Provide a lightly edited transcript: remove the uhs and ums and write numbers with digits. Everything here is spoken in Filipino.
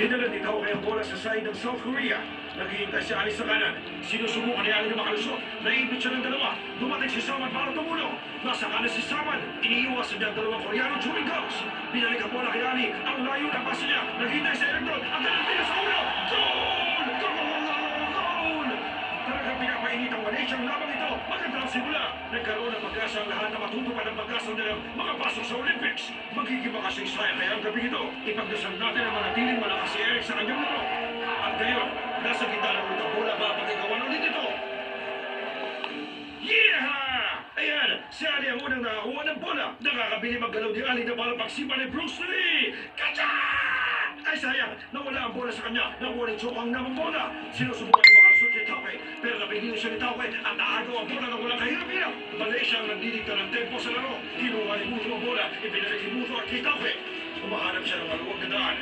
Dinala ni Tao kay ang bola sa side ng South Korea. Naghihintay si Ali sa kanan. Sinusubukan ni Ali na makalusot. Naipit siya ng dalawa. Dumating si Samad para tumulong. Nasa kanan si Samad. Iniiwasan niya ang dalawang Koreano during goals. Binalik ang bola kay Ali. Ang layo ng pasa niya. Naghintay si Electron. At nalapit sa ulo. Goal! Goal! Talagang pinapainit ang Malaysiang labang ito. Magandang simula. Nagkaroon ng pag-asa ang lahat na matutupad ang pag-asa nilang makapasok sa Olympics. Magiging makasingsaya kaya ang gabi ito. Ipagdasal natin ang manatiling malakas si Eric sa kanyang laro. At ngayon, nasa gitna ng utang bola papagagawan ulit ito. Yeah! Ayan, si Ali ang unang nakakuha ng bola. Nakakabili maggalaw ni Ali na para pagsipa ni Bruce Lee. Kacha! Ay sayang, nawala ang bola sa kanya. Nakuha ni Chokang namang bola. Sinusubukan niya makalusot kay Tauke. Pero napigil siya ni Tauke at naagaw ang bola na walang kahirap-hirap. Malaysia ang nagdidikta ng tempo sa laro. Kinuha ni Muto ang bola. Ibinalik ni Muto at kay Tauke. Umahanap siya ng maluwag na daan.